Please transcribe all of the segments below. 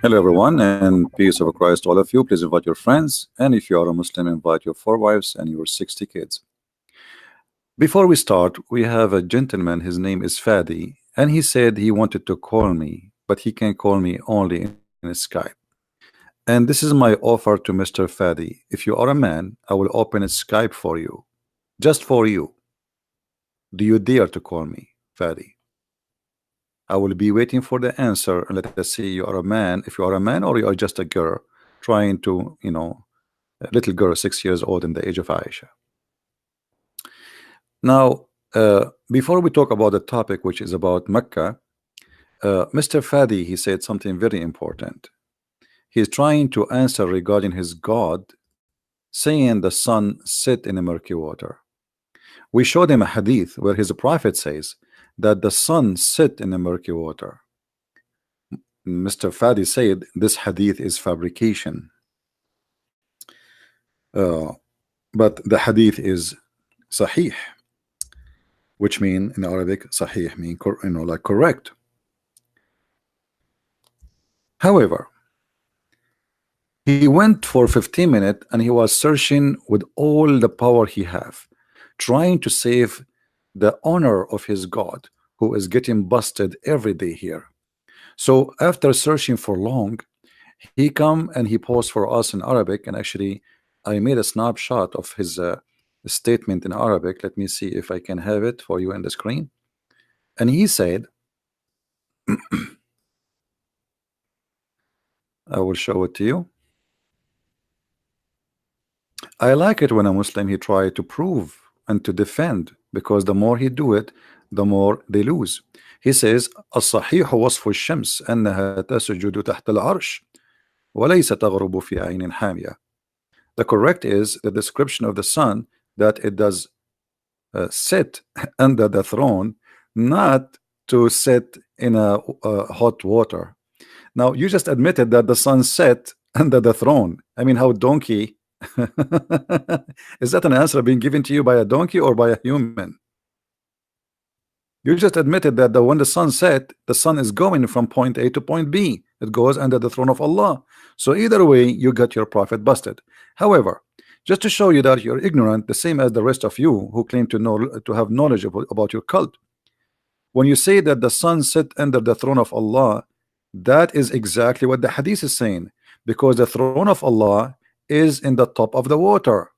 Hello, everyone, and peace of Christ to all of you. Please invite your friends, and if you are a Muslim, invite your 4 wives and your 60 kids. Before we start, we have a gentleman. His name is Fadi, and he said he wanted to call me, but he can call me only in Skype. And this is my offer to Mr. Fadi. If you are a man, I will open a Skype for you, just for you. Do you dare to call me, Fadi? I will be waiting for the answer, and let us see you are a man, if you are a man, or you are just a girl trying to, a little girl 6 years old in the age of Aisha. Now, before we talk about the topic, which is about Mecca, Mr. Fadi, he said something very important. He's trying to answer regarding his God, saying the sun set in a murky water. We showed him a hadith where his prophet says that the sun set in a murky water. Mr. Fadi said this hadith is fabrication. But the hadith is sahih, which mean in Arabic, sahih mean like correct. However, he went for 15 minutes and he was searching with all the power he have, trying to save the honor of his God, who is getting busted every day here. So after searching for long, he come and he posed for us in Arabic, and actually I made a snapshot of his statement in Arabic. Let me see if I can have it for you on the screen. And he said, I will show it to you. I like it when a Muslim he try to prove and to defend, because the more he do it, the more they lose. He says, الصحيح وصف الشمس أنها تسجد تحت العرش وليس تغرب في عين حامية. The correct is the description of the sun, that it does sit under the throne, not to sit in a hot water. Now you just admitted that the sun set under the throne. I mean, how donkey is that an answer being given to you by a donkey or by a human? You just admitted that when the sun set, the sun is going from point A to point B. It goes under the throne of Allah. So either way, you got your prophet busted. However, just to show you that you're ignorant, the same as the rest of you who claim to know, to have knowledge about your cult, when you say that the sun set under the throne of Allah, that is exactly what the hadith is saying, because the throne of Allah is in the top of the water.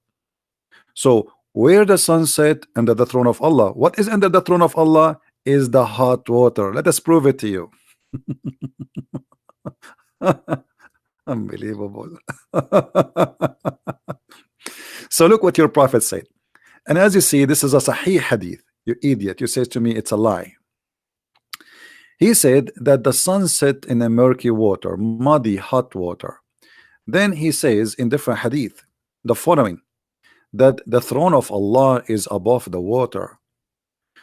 So where the sun set under the throne of Allah, what is under the throne of Allah is the hot water. Let us prove it to you. Unbelievable. So look what your prophet said, and as you see, this is a sahih hadith. You idiot, you say to me it's a lie. He said that the sun set in a murky water, muddy hot water. Then he says in different hadith the following, that the throne of Allah is above the water.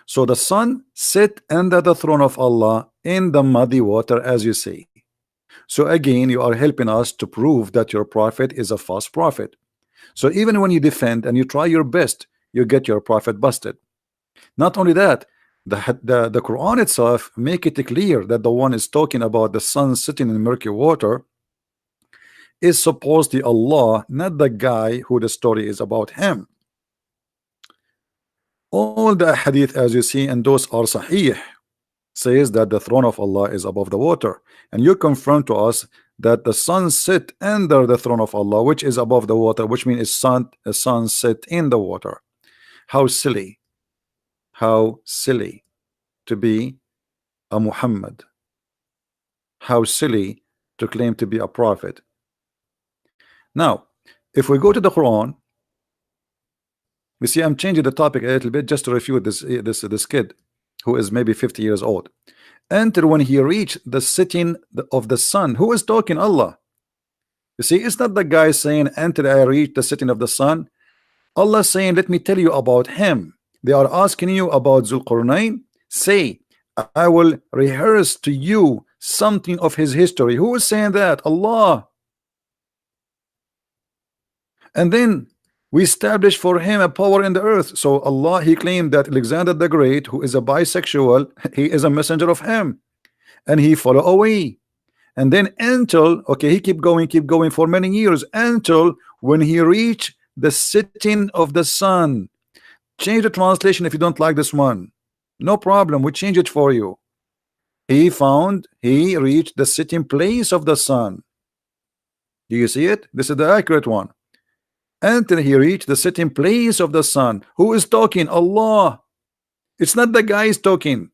So the sun sit under the throne of Allah in the muddy water, as you say. So again, you are helping us to prove that your prophet is a false prophet. So even when you defend and you try your best, you get your prophet busted. Not only that, the Quran itself make it clear that the one is talking about the sun sitting in murky water is supposedly Allah, not the guy who the story is about him. All the hadith, as you see, and those are sahih, says that the throne of Allah is above the water, and you confirm to us that the sun sit under the throne of Allah, which is above the water, which means a sun sit in the water. How silly, how silly to be a Muhammad, how silly to claim to be a prophet. Now if we go to the Quran, you see I'm changing the topic a little bit just to refute this kid who is maybe 50 years old. Enter when he reached the sitting of the sun. Who is talking? Allah. You see, it's not the guy saying enter I reach the sitting of the sun. Allah saying let me tell you about him. They are asking you about Zulqarnain. Say I will rehearse to you something of his history. Who is saying that? Allah. And then We established for him a power in the earth. So Allah, he claimed that Alexander the Great, who is a bisexual, he is a messenger of him, and he follow away. And then until, okay, he keep going for many years, until when he reached the setting of the sun. Change the translation if you don't like this one. No problem, we change it for you. He reached the sitting place of the sun. Do you see it? This is the accurate one. Until he reached the sitting place of the sun. Who is talking? Allah. It's not the guy is talking.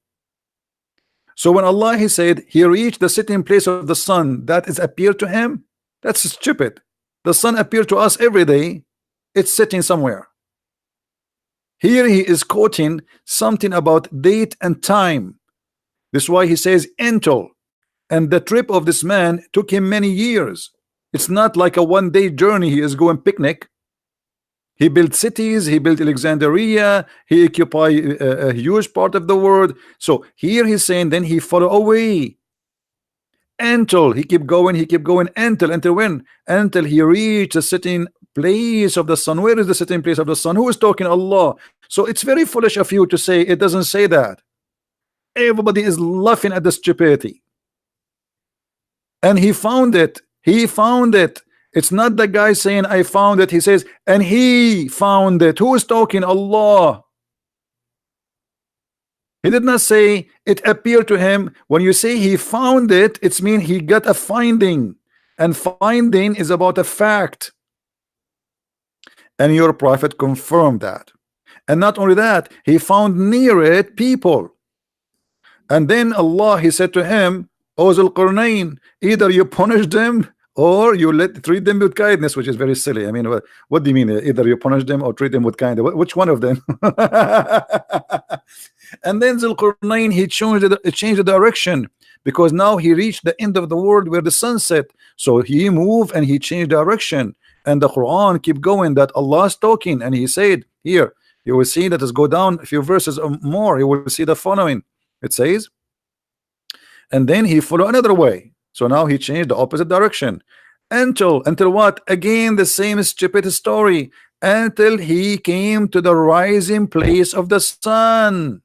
So when Allah, he said he reached the sitting place of the sun, that is appeared to him. That's stupid. The sun appeared to us every day. It's sitting somewhere. Here he is quoting something about date and time. This is why he says until. And the trip of this man took him many years. It's not like a one-day journey. He is going picnic. He built cities, he built Alexandria, he occupied a huge part of the world. So here he's saying then he follow away until he keep going until when? Until he reached the sitting place of the sun. Where is the sitting place of the sun? Who is talking? Allah. So it's very foolish of you to say it doesn't say that. Everybody is laughing at the stupidity. And he found it. It's not the guy saying I found it. He says and he found it. Who is talking? Allah. He did not say it appeared to him. When you say he found it, it's mean he got a finding, and finding is about a fact, and your prophet confirmed that. And not only that, he found near it people. And then Allah, he said to him, O Zulqarnain, either you punish them or you treat them with kindness, which is very silly. I mean, what do you mean? Either you punish them or treat them with kindness? Which one of them? And then Zulqarnain, he changed the direction, because now he reached the end of the world where the sun set. So he moved and he changed direction. And the Quran keep going that Allah is talking, and he said here, you will see that, let's go down a few verses more, you will see the following. It says, and then he followed another way. So now he changed the opposite direction until what? Again the same stupid story, until he came to the rising place of the sun.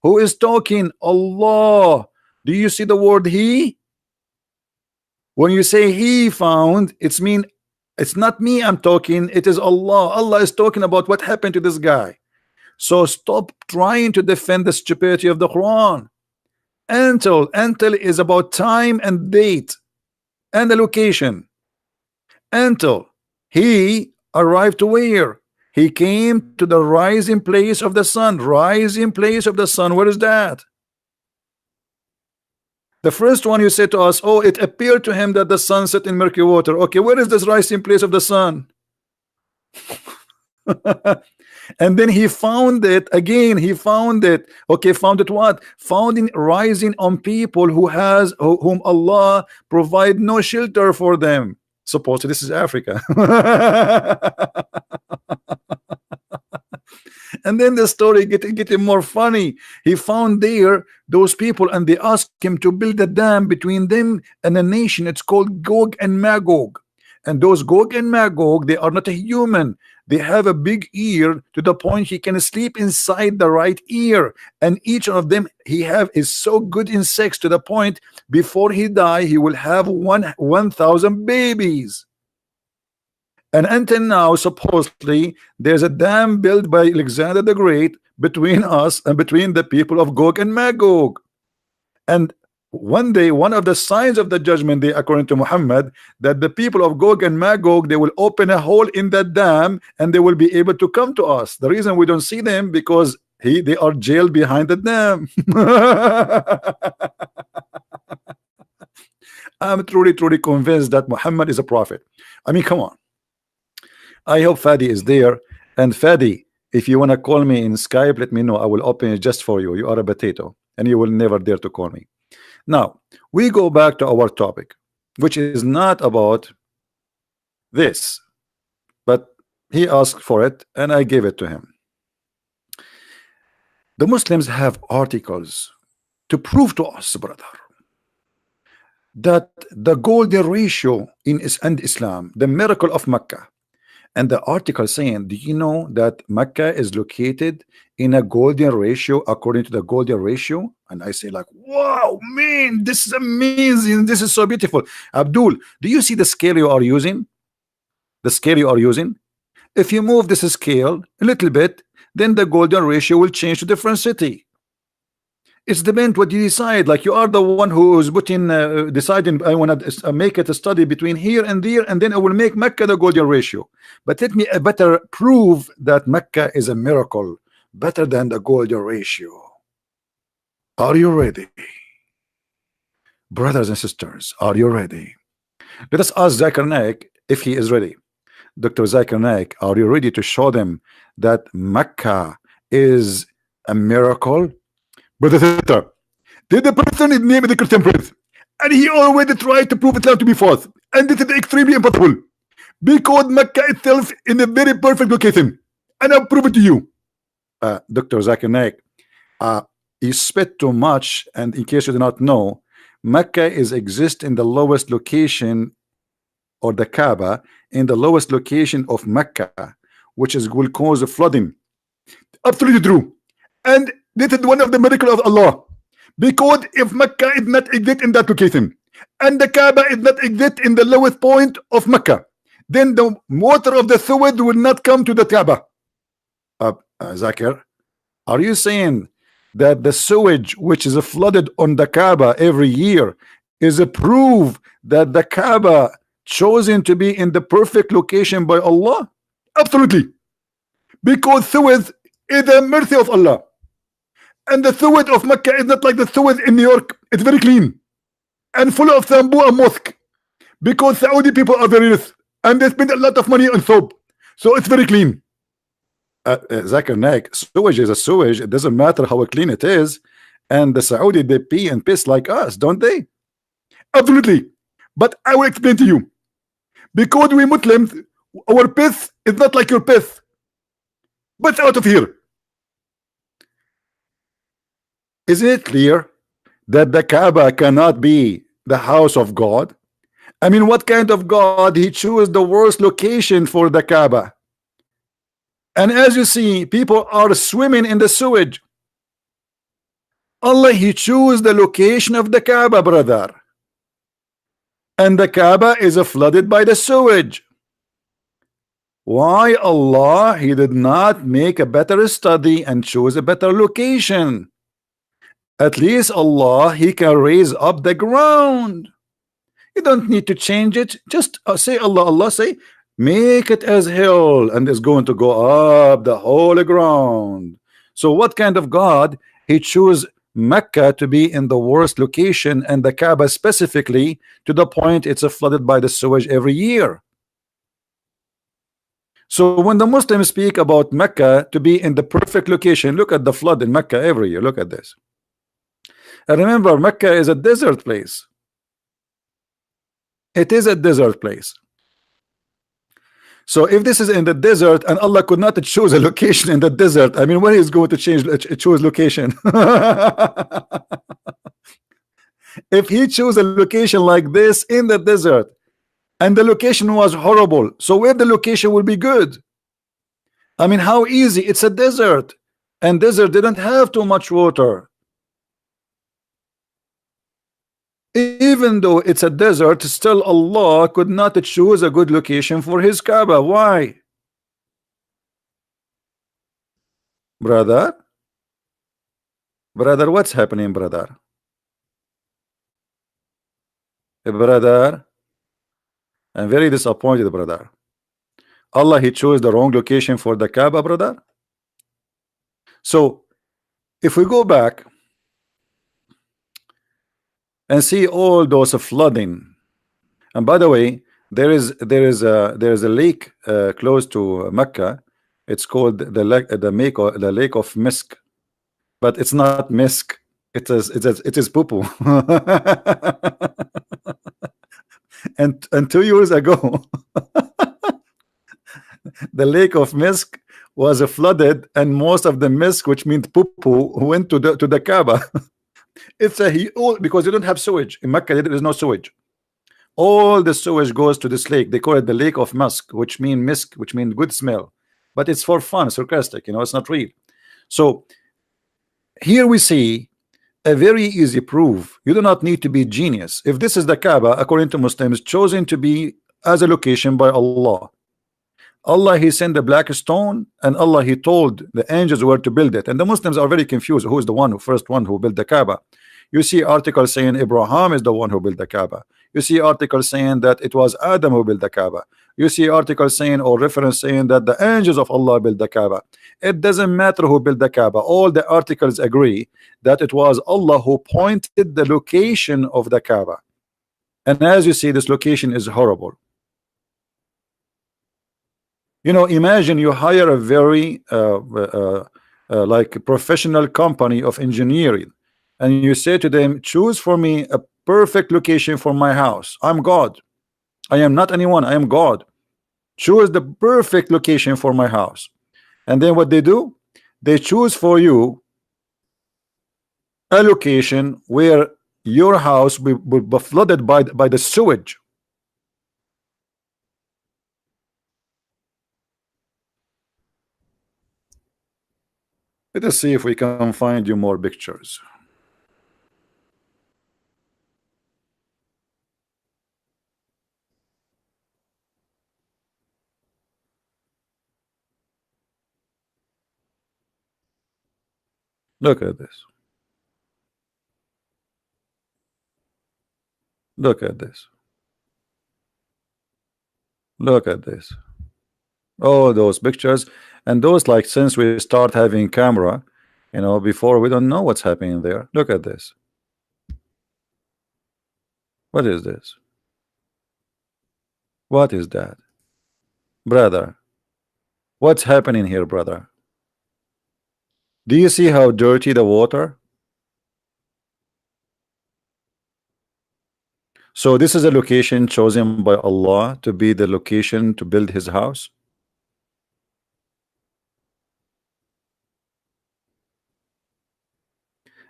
Who is talking? Allah. Do you see the word he? When you say he found, it's not me I'm talking, it is Allah. Allah is talking about what happened to this guy. So stop trying to defend the stupidity of the Quran. Until is about time and date and the location. Until he arrived to where? He came to the rising place of the sun. Rising place of the sun, where is that? The first one you said to us, oh, it appeared to him that the sun set in murky water. Okay, where is this rising place of the sun? And then he found it again. He found it. Okay, found it what? Found it rising on people whom Allah provide no shelter for them. Supposedly this is Africa. And then the story getting more funny. He found there those people, and they asked him to build a dam between them and a nation. It's called Gog and Magog. And those Gog and Magog, they are not a human. They have a big ear to the point he can sleep inside the right ear. And each of them is so good in sex to the point before he die he will have 1,000 babies. And until now, supposedly, there's a dam built by Alexander the Great between us and between the people of Gog and Magog. And one day, one of the signs of the judgment day, according to Muhammad, that the people of Gog and Magog, they will open a hole in that dam and they will be able to come to us. The reason we don't see them, because they are jailed behind the dam. I'm truly convinced that Muhammad is a prophet. I mean, come on. I hope Fadi is there. And Fadi, if you want to call me in Skype, let me know. I will open it just for you. You are a potato and you will never dare to call me. Now we go back to our topic, which is not about this, but he asked for it and I gave it to him. The Muslims have articles to prove to us, brother, that the golden ratio in Islam, the miracle of Mecca, And the article saying, do you know that Mecca is located in a golden ratio according to the golden ratio? And I say like, wow, man, this is amazing. This is so beautiful. Abdul, do you see the scale you are using? The scale you are using? If you move this scale a little bit, then the golden ratio will change to different city. It's depend what you decide. Like you are the one who is putting deciding. I want to make it a study between here and there, and then I will make Mecca the golden ratio. But let me better prove that Mecca is a miracle better than the golden ratio. Are you ready, brothers and sisters? Are you ready? Let us ask Zakir Naik if he is ready. Dr. Zakir Naik, are you ready to show them that Mecca is a miracle? Brother Sister, the person is named the Christian Prince, and he already tried to prove Islam to be false, and this is extremely impossible because Mecca itself in a very perfect location, and I'll prove it to you. Dr. Zakir Naik, you spit too much, and in case you do not know, Mecca is exist in the lowest location, or the Kaaba in the lowest location of Mecca, which is will cause a flooding. Absolutely true. And this is one of the miracles of Allah, because if Mecca is not exist in that location and the Kaaba is not exist in the lowest point of Mecca, then the water of the sewage will not come to the Kaaba. Zakir, are you saying that the sewage which is flooded on the Kaaba every year is a proof that the Kaaba chosen to be in the perfect location by Allah? Absolutely, because sewage is a mercy of Allah, and the sewage of Mecca is not like the sewage in New York. It's very clean and full of sambu and musk, because Saudi people are very rich and they spend a lot of money on soap, so it's very clean. Zakir Naik, sewage is a sewage. It doesn't matter how clean it is. And the Saudi, they pee and piss like us, don't they? Absolutely. But I will explain to you, because we Muslims, our piss is not like your piss. But out of here. Isn't it clear that the Kaaba cannot be the house of God? I mean, what kind of God? He chose the worst location for the Kaaba. And as you see, people are swimming in the sewage. Allah, He chose the location of the Kaaba, brother. And the Kaaba is flooded by the sewage. Why Allah, He did not make a better study and choose a better location? At least Allah, He can raise up the ground. You don't need to change it. Just say Allah, Allah, say, make it as hill, and it's going to go up the whole ground. So what kind of God? He chose Mecca to be in the worst location, and the Kaaba specifically, to the point it's flooded by the sewage every year. So when the Muslims speak about Mecca to be in the perfect location, look at the flood in Mecca every year. Look at this. And remember, Mecca is a desert place. It is a desert place. So if this is in the desert and Allah could not choose a location in the desert, I mean, where is going to choose location? If He chose a location like this in the desert and the location was horrible, so where the location will be good? I mean, how easy? It's a desert, and desert didn't have too much water. Even though it's a desert, still Allah could not choose a good location for His Kaaba. Why? Brother? Brother, what's happening, brother? Brother, I'm very disappointed, brother. Allah, He chose the wrong location for the Kaaba, brother. So, if we go back and see all those flooding, and by the way, there is a lake close to Mecca. It's called the lake of Misk, but it's not Misk. It is poo poo. and 2 years ago, the lake of Misk was flooded, and most of the Misk, which means poo poo, went to the Kaaba. It's because you don't have sewage in Mecca. There is no sewage. All the sewage goes to this lake. They call it the lake of musk, which mean misk, which mean good smell, but it's for fun, sarcastic, you know, it's not real. So here we see a very easy proof. You do not need to be genius. If this is the Kaaba, according to Muslims, chosen to be as a location by Allah. Allah, he sent the black stone, and Allah, he told the angels where to build it. And the Muslims are very confused. Who is the one who first one who built the Kaaba? You see articles saying Abraham is the one who built the Kaaba. You see articles saying that it was Adam who built the Kaaba. You see articles saying or reference saying that the angels of Allah built the Kaaba. It doesn't matter who built the Kaaba. All the articles agree that it was Allah who pointed the location of the Kaaba. And as you see, this location is horrible. You know, imagine you hire a very like professional company of engineering, and you say to them, choose for me a perfect location for my house. I'm God. I am not anyone. I am God. Choose the perfect location for my house. And then what they do, they choose for you a location where your house will be flooded by the sewage. Let us see if we can find you more pictures. Look at this. Look at this. Look at this. Oh, those pictures. And those, like, since we start having camera, you know, before we don't know what's happening there. Look at this. What is this? What is that? Brother, what's happening here, brother? Do you see how dirty the water? So this is a location chosen by Allah to be the location to build his house.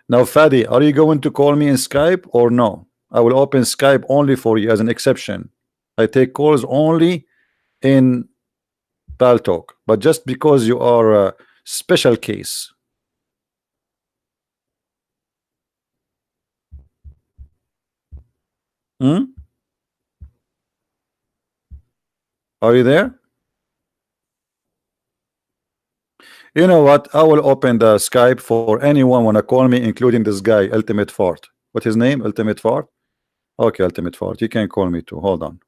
Now, Fadi, are you going to call me in Skype or no? I will open Skype only for you as an exception. I take calls only in Talk, but just because you are a special case. Hmm? Are you there? You know what? I will open the Skype for anyone wanna call me, including this guy, Ultimate Fart. What's his name? Ultimate Fart? Okay, Ultimate Fart. You can call me too. Hold on.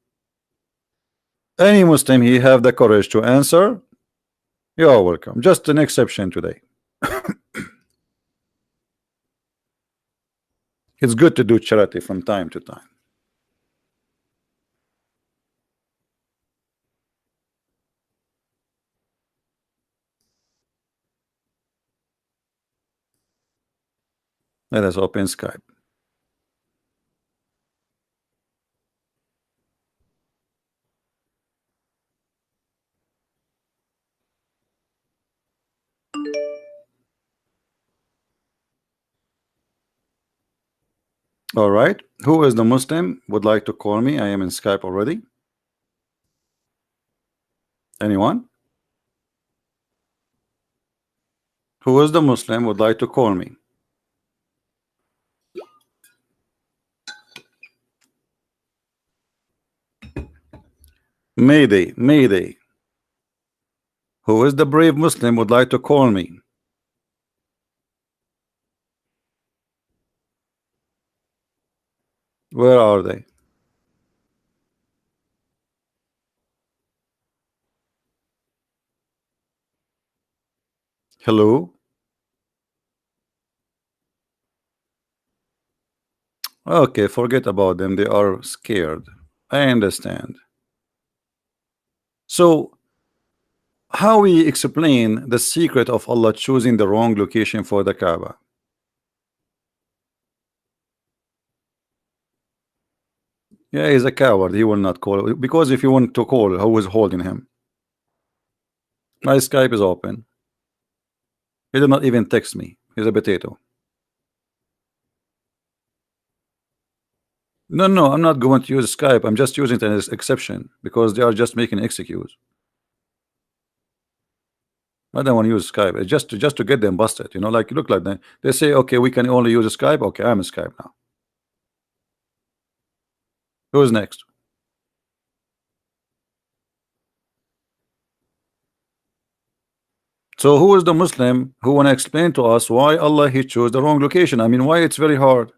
Any Muslim he have the courage to answer, you are welcome. Just an exception today. It's good to do charity from time to time. Let us open Skype. All right. Who is the Muslim would like to call me? I am in Skype already. Anyone? Who is the Muslim would like to call me? Mayday, Mayday. Who is the brave Muslim would like to call me? Where are they? Hello? Okay, forget about them. They are scared. I understand. So, how we explain the secret of Allah choosing the wrong location for the Kaaba? Yeah, he's a coward. He will not call. Because if you want to call, who is holding him? My Skype is open. He did not even text me. He's a potato. No, no, I'm not going to use Skype. I'm just using it as exception because they are just making excuse. I don't want to use Skype. It's just to get them busted. You know, like look like that. They say, okay, we can only use Skype. Okay, I'm a Skype now. Who's next? So who is the Muslim who want to explain to us why Allah he chose the wrong location? I mean, why it's very hard.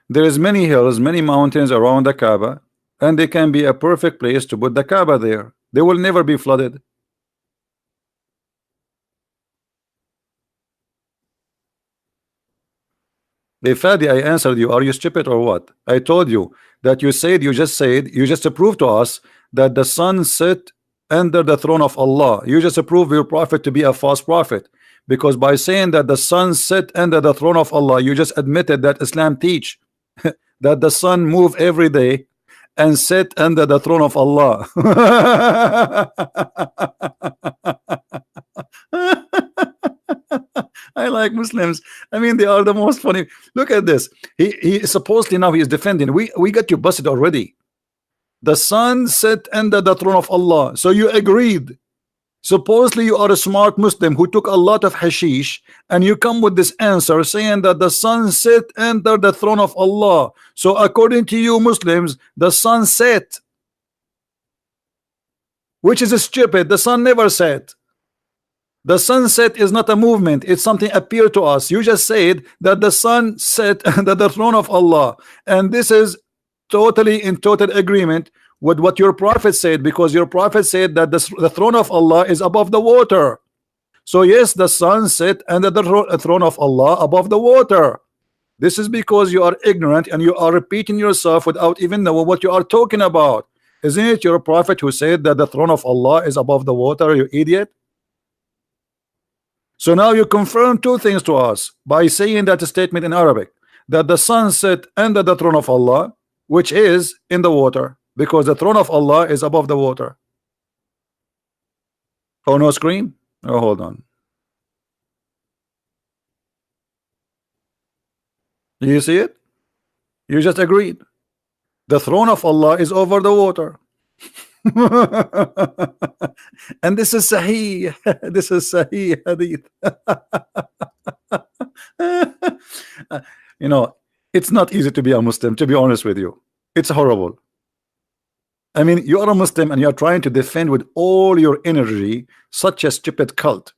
There is many hills, many mountains around the Kaaba, and they can be a perfect place to put the Kaaba there. They will never be flooded. Hey Fadi, I answered you. Are you stupid or what? I told you that you just proved to us that the sun sit under the throne of Allah. You just proved your prophet to be a false prophet. Because by saying that the sun sit under the throne of Allah, you just admitted that Islam teach that the sun move every day and sit under the throne of Allah. I like Muslims. I mean, they are the most funny. Look at this. He supposedly now he is defending. We got you busted already. The sun set under the throne of Allah. So you agreed. Supposedly you are a smart Muslim who took a lot of hashish, and you come with this answer saying that the sun set under the throne of Allah. So according to you Muslims, the sun set, which is stupid. The sun never set. The sunset is not a movement, it's something appear to us. You just said that the sun set under the throne of Allah, and this is totally in total agreement with what your prophet said, because your prophet said that the throne of Allah is above the water. So yes, the sun set under the throne of Allah above the water. This is because you are ignorant and you are repeating yourself without even knowing what you are talking about. Isn't it your prophet who said that the throne of Allah is above the water, you idiot? So now you confirm two things to us by saying that statement in Arabic, that the sun set under the throne of Allah, which is in the water, because the throne of Allah is above the water. Oh, no screen? Oh, hold on. You see it? You just agreed. The throne of Allah is over the water. And this is Sahih. This is Sahih Hadith. You know, it's not easy to be a Muslim, to be honest with you. It's horrible. I mean, you are a Muslim and you are trying to defend with all your energy such a stupid cult.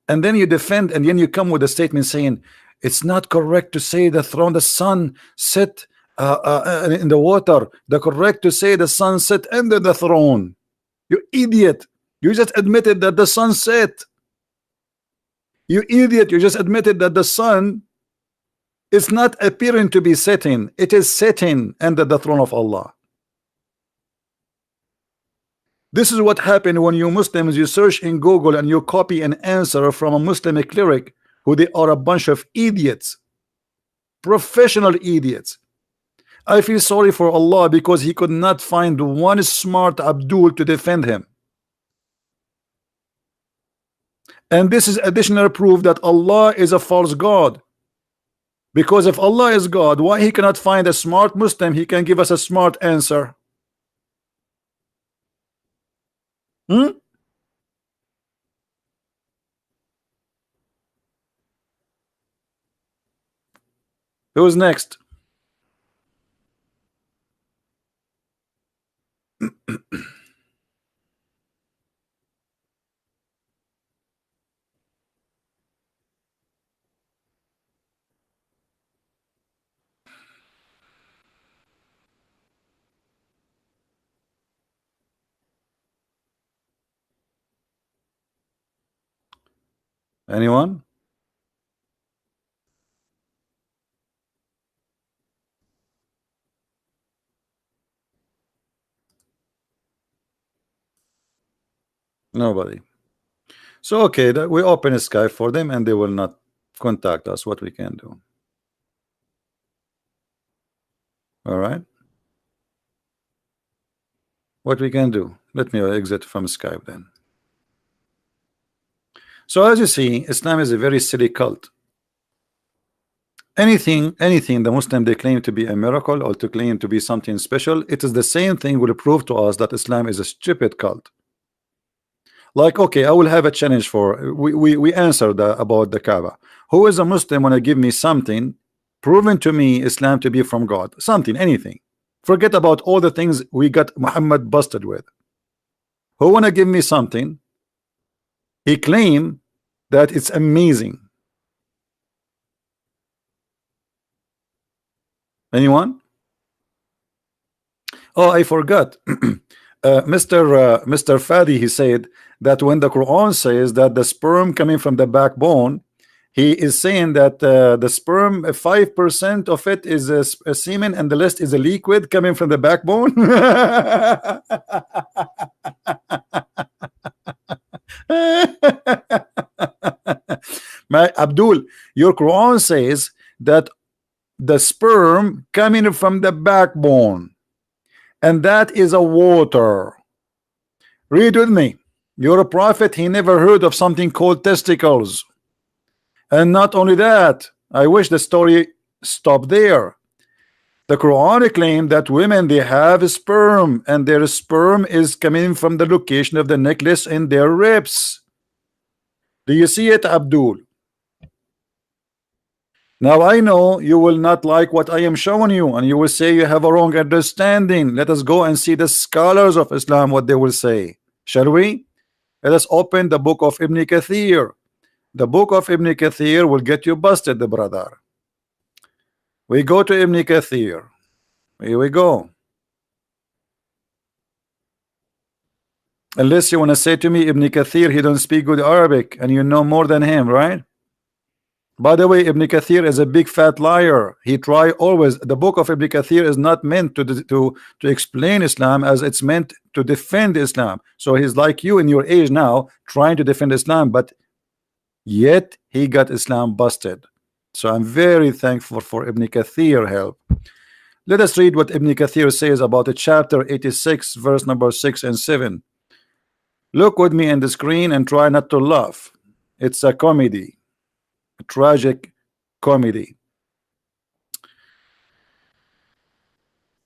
And then you defend, and then you come with a statement saying it's not correct to say the throne, the sun set in the water. The correct to say the sun set under the throne. You idiot. You just admitted that the sun set. You idiot. You just admitted that the sun is not appearing to be setting. It is setting under the throne of Allah. This is what happened when you Muslims, you search in Google and you copy an answer from a Muslim cleric who they are a bunch of idiots, professional idiots. I feel sorry for Allah because he could not find one smart Abdul to defend him. And this is additional proof that Allah is a false God. Because if Allah is God, why he cannot find a smart Muslim? He can give us a smart answer. Who's next? Anyone? Nobody. So okay, that we open a Skype for them and they will not contact us. What we can do? All right. What we can do? Let me exit from Skype then. So as you see, Islam is a very silly cult. anything the Muslim they claim to be a miracle or to claim to be something special, it is the same thing will prove to us that Islam is a stupid cult. Like, okay, I will have a challenge for we answered about the Kaaba. Who is a Muslim wanna give me something proven to me Islam to be from God? Something, anything. Forget about all the things we got Muhammad busted with. Who wanna give me something? He claimed that it's amazing. Anyone? Oh, I forgot. Mr. Fadi, he said that when the Quran says that the sperm coming from the backbone, he is saying that the sperm, 5% of it is a semen and the rest is a liquid coming from the backbone. My Abdul, your Quran says that the sperm coming from the backbone, and that is a water. Read with me. Your prophet, he never heard of something called testicles. And not only that, I wish the story stopped there. The Quran claimed that women, they have sperm, and their sperm is coming from the location of the necklace in their ribs. Do you see it, Abdul? Now I know you will not like what I am showing you, and you will say you have a wrong understanding. Let us go and see the scholars of Islam, what they will say. Shall we? Let us open the book of Ibn Kathir. The book of Ibn Kathir will get you busted, the brother. We go to Ibn Kathir. Here we go. Unless you want to say to me Ibn Kathir, he don't speak good Arabic, and you know more than him, right? By the way, Ibn Kathir is a big fat liar. He try always. The book of Ibn Kathir is not meant to explain Islam, as it's meant to defend Islam. So he's like you in your age now, trying to defend Islam, but yet he got Islam busted. So I'm very thankful for Ibn Kathir help. Let us read what Ibn Kathir says about the chapter 86, verse number 6 and 7. Look with me in the screen and try not to laugh. It's a comedy, a tragic comedy.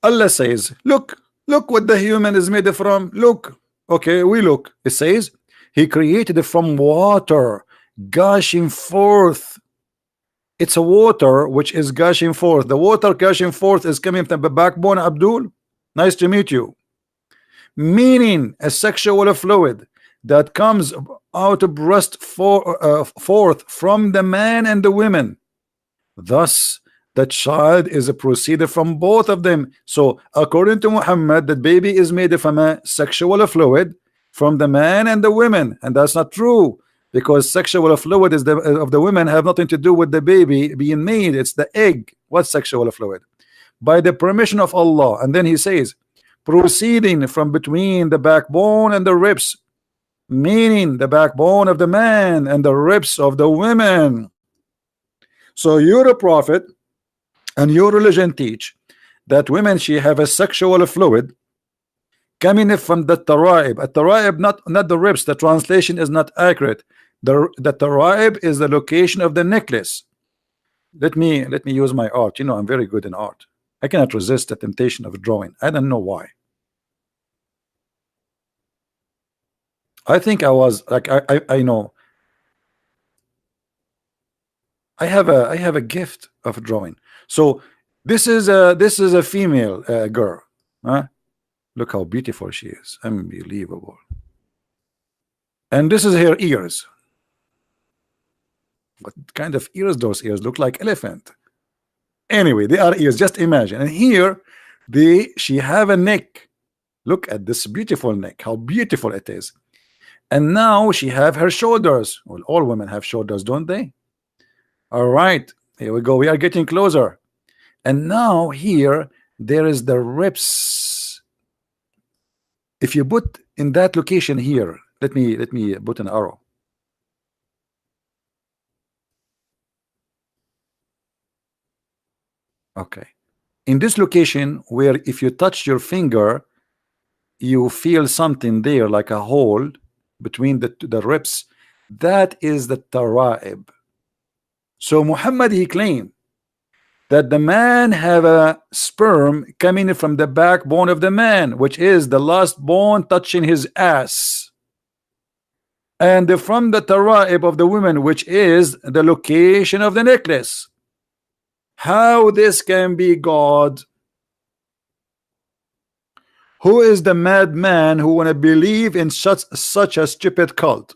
Allah says, look what the human is made from. Look. Okay, we look. It says, he created it from water gushing forth. It's a water which is gushing forth. The water gushing forth is coming from the backbone, Abdul. Nice to meet you. Meaning a sexual fluid that comes out of breast forth from the man and the women. Thus the child is a proceeded from both of them. So according to Muhammad, the baby is made from a sexual fluid from the man and the women, and that's not true, because sexual fluid is of the women have nothing to do with the baby being made. It's the egg. What's sexual fluid? By the permission of Allah. And then he says, proceeding from between the backbone and the ribs, meaning the backbone of the man and the ribs of the women. So you're a prophet and your religion teach that women, she have a sexual fluid coming from the taraib. A taraib, not the ribs. The translation is not accurate. The taraib is the location of the necklace. Let me use my art. You know, I'm very good in art. I cannot resist the temptation of drawing. I don't know why. I think I was like I know. I have a gift of drawing. So this is a female girl. Huh? Look how beautiful she is. Unbelievable. And this is her ears. What kind of ears? Those ears look like elephant. Anyway, they are ears. Just imagine. And here she have a neck. Look at this beautiful neck. How beautiful it is. And now she have her shoulders. Well, all women have shoulders, don't they? All right, here we go. We are getting closer. And now here there is the ribs. If you put in that location here, let me put an arrow. Okay. In this location where if you touch your finger, you feel something there like a hole between the ribs, that is the taraib. So Muhammad, he claimed that the man have a sperm coming from the backbone of the man, which is the last bone touching his ass, and from the taraib of the woman, which is the location of the necklace. How this can be God? Who is the madman who wanna believe in such a stupid cult?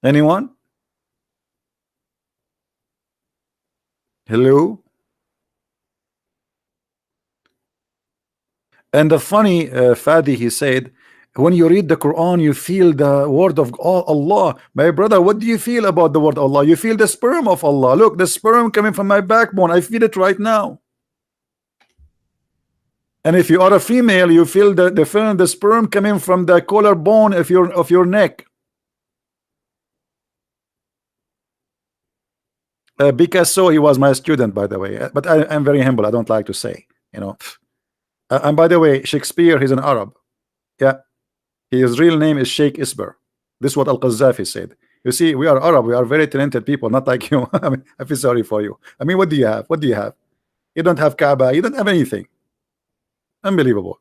Anyone? Hello? And the funny Fadi, he said, when you read the Quran, you feel the word of Allah. My brother, what do you feel about the word Allah? You feel the sperm of Allah. Look, the sperm coming from my backbone. I feel it right now. And if you are a female, you feel the sperm coming from the collarbone of your neck. Picasso, he was my student, by the way. But I'm very humble. I don't like to say, you know. And by the way, Shakespeare, he's an Arab. Yeah. His real name is Sheikh Isber. This is what Al-Qaddafi said. You see, we are Arab. We are very talented people, not like you. I mean, I feel sorry for you. I mean, what do you have? What do you have? You don't have Kaaba. You don't have anything. Unbelievable.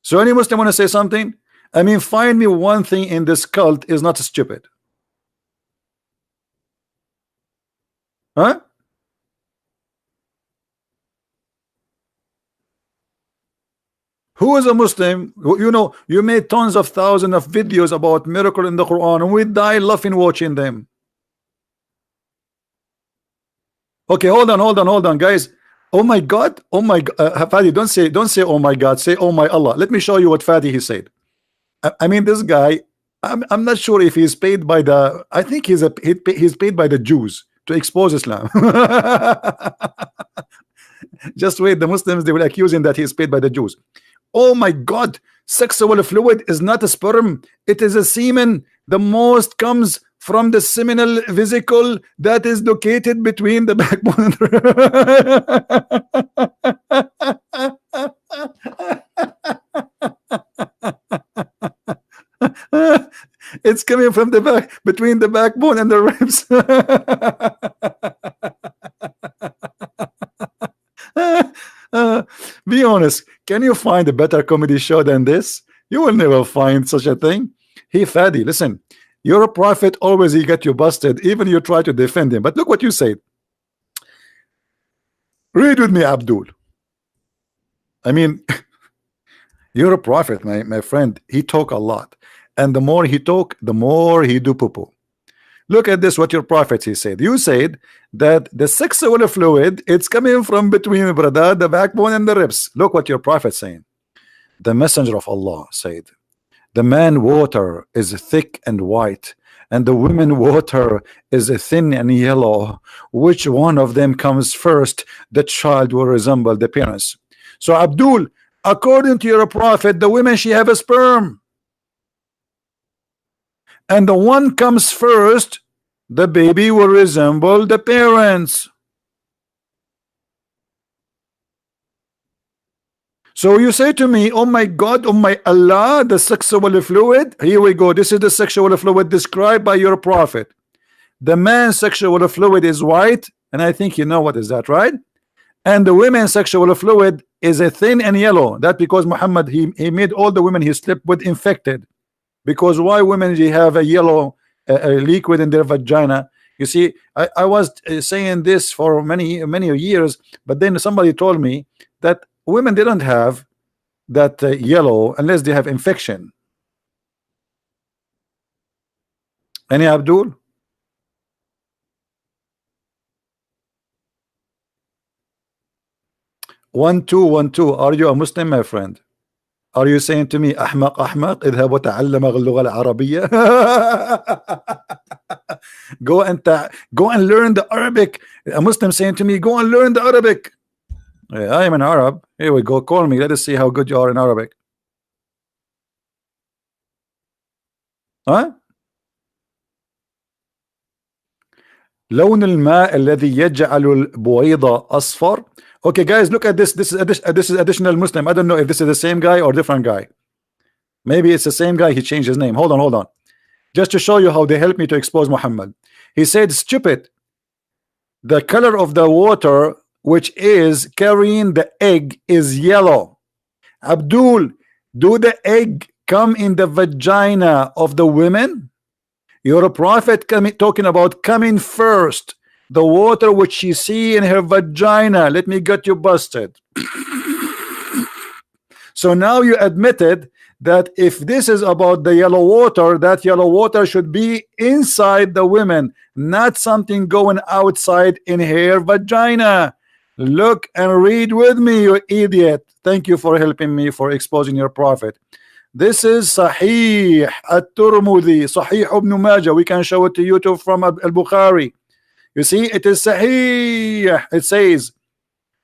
So any Muslim want to say something? I mean, find me one thing in this cult is not stupid. Huh? Who is a Muslim? You know, you made tons of thousands of videos about miracle in the Quran, and we die laughing watching them. Okay, hold on, guys. Oh my God, oh my God, Fadi, don't say oh my God, say oh my Allah. Let me show you what Fadi he said. I mean, this guy, I'm not sure if he's paid by the. I think he's paid by the Jews to expose Islam. Just wait, the Muslims, they will accuse him that he is paid by the Jews. Oh my God, sexual fluid is not a sperm, it is a semen. The most comes from the seminal vesicle that is located between the backbone and it's coming from the back, between the backbone and the ribs. Be honest, can you find a better comedy show than this? You will never find such a thing. Hey Fadi, listen, you're a prophet, always he get you busted, even you try to defend him. But look what you said. Read with me, Abdul. I mean, you're a prophet, my friend. He talk a lot, and the more he talk, the more he do poo-poo. Look at this, what your prophet he said. You said that the sexual fluid, it's coming from between brother, the backbone and the ribs. Look what your prophet saying. The messenger of Allah said, the man water is thick and white, and the women water is thin and yellow. Which one of them comes first? The child will resemble the parents. So Abdul, according to your prophet, the women, she have a sperm, and the one comes first, the baby will resemble the parents. So you say to me, oh my God, oh my Allah, the sexual fluid, here we go, this is the sexual fluid described by your prophet. The man's sexual fluid is white, and I think you know what is that, right? And the women's sexual fluid is a thin and yellow. That because Muhammad, he made all the women he slept with infected. Because why women they have a yellow liquid in their vagina? You see, I was saying this for many years, but then somebody told me that women didn't have that yellow unless they have infection. Any Abdul? One two. Are you a Muslim, my friend? Are you saying to me, أحمق اذهب وتعلم اللغة العربية? Go and learn the Arabic. A Muslim saying to me, go and learn the Arabic. I am an Arab. Here we go. Call me. Let us see how good you are in Arabic. Huh? لون الماء الذي يجعل البويض أصفر. Okay, guys, look at this. This is additional Muslim. I don't know if this is the same guy or different guy. Maybe it's the same guy. He changed his name. Hold on. just to show you how they help me to expose Muhammad. He said, stupid, the color of the water which is carrying the egg is yellow. Abdul, do the egg come in the vagina of the women? You're a prophet talking about coming first. The water which she see in her vagina. Let me get you busted. So now you admitted that if this is about the yellow water, that yellow water should be inside the women, not something going outside in her vagina. Look and read with me, you idiot. Thank you for helping me for exposing your prophet. This is Sahih at-Tirmidhi, Sahih ibn Majah. We can show it to you too from al-Bukhari. You see, it is Sahih. It says,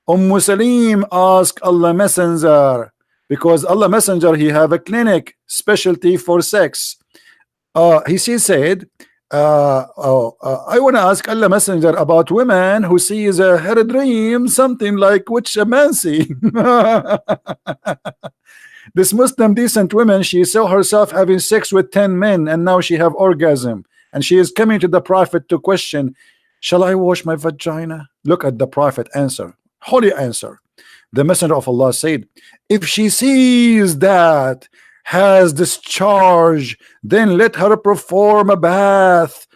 Salim asked Allah Messenger, because Allah Messenger, he have a clinic specialty for sex. He said, I want to ask Allah Messenger about women who sees her dream something like which a man see. This Muslim decent woman, she saw herself having sex with 10 men and now she have orgasm, and she is coming to the Prophet to question, shall I wash my vagina? Look at the Prophet answer, holy answer. The Messenger of Allah said, if she sees that has discharge, then let her perform a bath.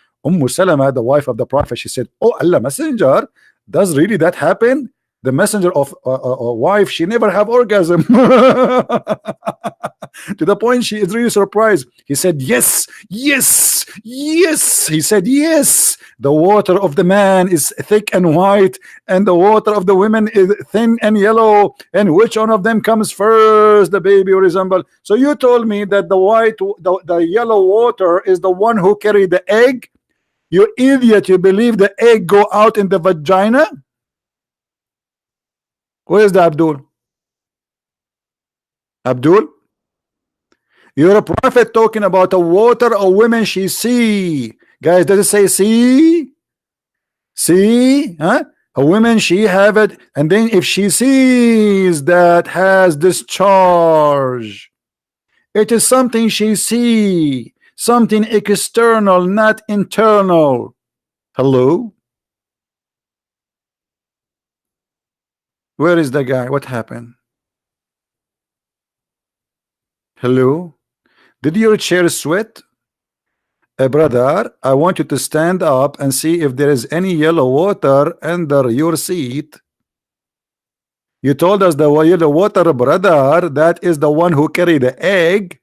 Salama, the wife of the Prophet, she said, oh Allah Messenger, does really that happen? The Messenger of wife, she never have orgasm. To the point she is really surprised. He said, yes, yes, yes. He said, yes, the water of the man is thick and white, and the water of the women is thin and yellow, and which one of them comes first? The baby will resemble. So you told me that the white, the yellow water is the one who carried the egg? You idiot, you believe the egg go out in the vagina? Where is the Abdul? Abdul? You're a prophet talking about a water of women she see. Guys, does it say see? See? Huh? A woman she have it, and then if she sees that has discharge, it is something she see, something external, not internal. Hello? Where is the guy? What happened? Hello? Did your chair sweat? Brother, I want you to stand up and see if there is any yellow water under your seat. You told us the yellow water, brother, that is the one who carried the egg.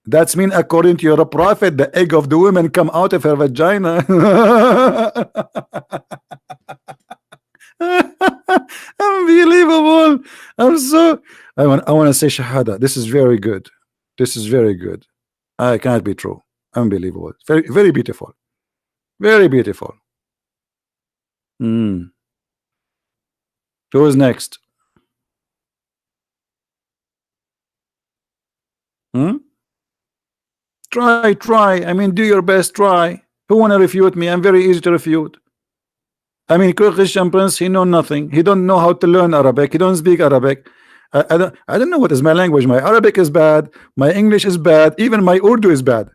That's mean according to your prophet, the egg of the woman come out of her vagina. Unbelievable. I want to say shahada. This is very good. This is very good. I can't be true. Unbelievable. Very, very beautiful. Very beautiful. Who is next? Try. I mean, do your best. Try. Who want to refute me? I'm very easy to refute. I mean, Christian Prince, he know nothing. He don't know how to learn Arabic. He don't speak Arabic. I don't know what is my language. My Arabic is bad. My English is bad. Even my Urdu is bad.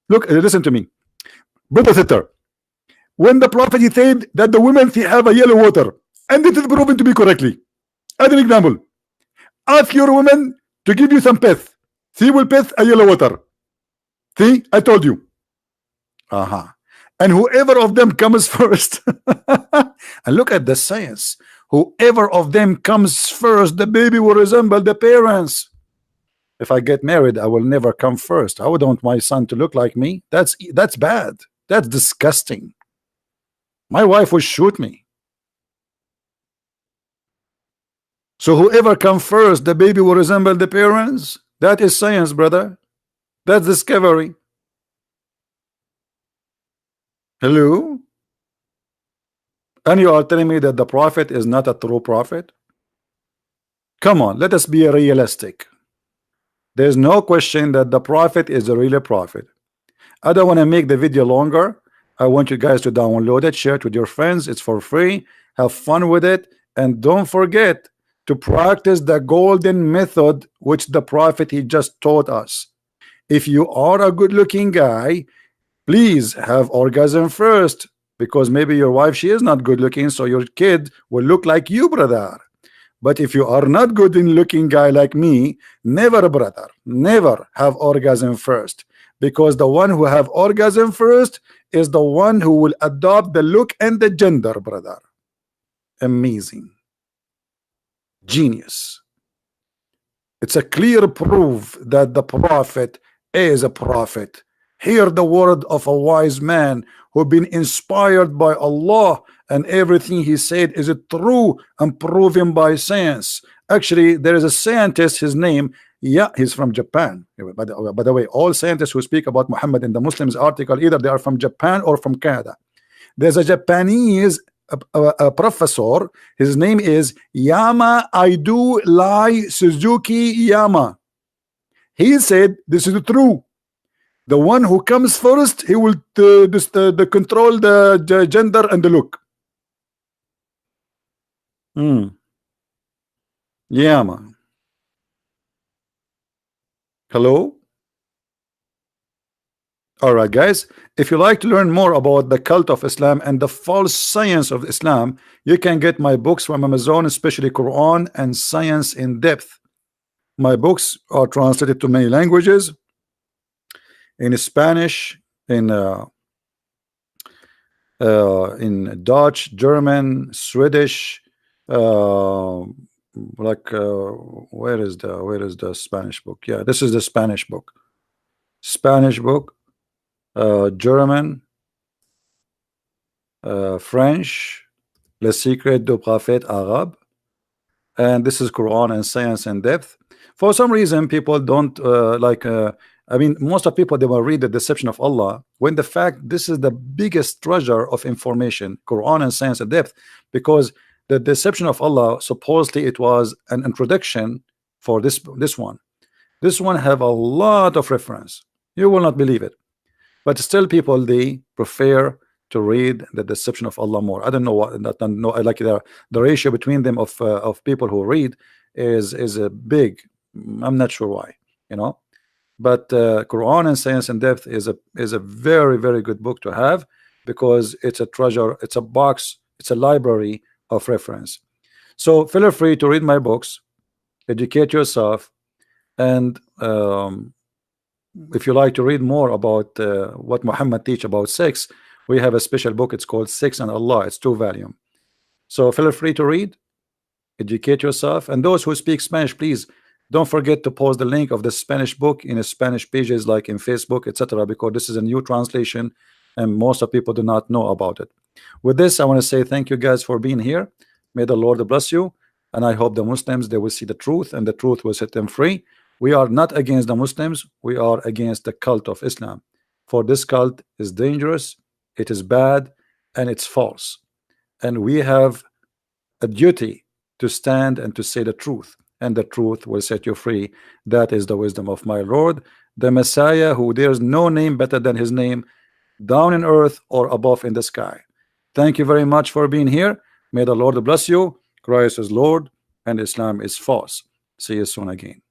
Look, listen to me, brother sister. When the Prophet said that the women have a yellow water, and it is proven to be correctly. As an example, ask your woman to give you some piss. She will piss a yellow water. See, I told you. And whoever of them comes first, and look at the science. Whoever of them comes first, the baby will resemble the parents. If I get married, I will never come first. I would want my son to look like me. That's bad. That's disgusting. My wife would shoot me. So whoever comes first, the baby will resemble the parents. That is science, brother. That's discovery. Hello? And you are telling me that the prophet is not a true prophet? Come on, let us be realistic. There's no question that the prophet is a real prophet. I don't want to make the video longer. I want you guys to download it, share it with your friends. It's for free. Have fun with it, and don't forget to practice the golden method which the prophet he just taught us. If you are a good-looking guy, please have orgasm first, because maybe your wife, she is not good looking, so your kid will look like you, brother. But if you are not good in looking guy like me, never, brother, never have orgasm first, because the one who have orgasm first is the one who will adopt the look and the gender, brother. Amazing. Genius. It's a clear proof that the prophet is a prophet. Hear the word of a wise man who been inspired by Allah, and everything he said is true and proven by science. Actually, there is a scientist, his name, yeah, he's from Japan. By the way, all scientists who speak about Muhammad in the Muslims article, either they are from Japan or from Canada. There's a Japanese professor, his name is Yama Aidu Lai Suzuki Yama. He said this is true. The one who comes first, he will control the gender and the look. Yama. Hello. Alright guys, if you like to learn more about the cult of Islam and the false science of Islam, you can get my books from Amazon, especially Quran and Science in Depth. My books are translated to many languages, in Spanish, in Dutch, German, Swedish, where is the Spanish book? Yeah, this is the Spanish book. German, French, Le Secret du Prophète Arabe, and this is Quran and Science in Depth. For some reason, people don't I mean, most of people, they will read the Deception of Allah, when the fact this is the biggest treasure of information, Quran and Science in Depth, because the Deception of Allah, supposedly it was an introduction for this one. This one have a lot of reference. You will not believe it. But still people, they prefer to read the Deception of Allah more. I don't know what, I like the ratio between them of people who read is a big. I'm not sure why, you know. But Quran and Science in Depth is a very, very good book to have, because it's a treasure, it's a box, it's a library of reference. So feel free to read my books, educate yourself, and if you like to read more about what Muhammad teach about sex, we have a special book. It's called Sex and Allah. It's 2 volumes. So feel free to read, educate yourself, and those who speak Spanish, please don't forget to post the link of the Spanish book in a Spanish pages like in Facebook, etc., because this is a new translation and most of people do not know about it. With this, I want to say thank you guys for being here. May the Lord bless you, and I hope the Muslims, they will see the truth and the truth will set them free. We are not against the Muslims, we are against the cult of Islam, for this cult is dangerous, it is bad, and it's false, and we have a duty to stand and to say the truth, and the truth will set you free. That is the wisdom of my Lord, the Messiah, who there is no name better than his name, down in earth or above in the sky. Thank you very much for being here. May the Lord bless you. Christ is Lord and Islam is false. See you soon again.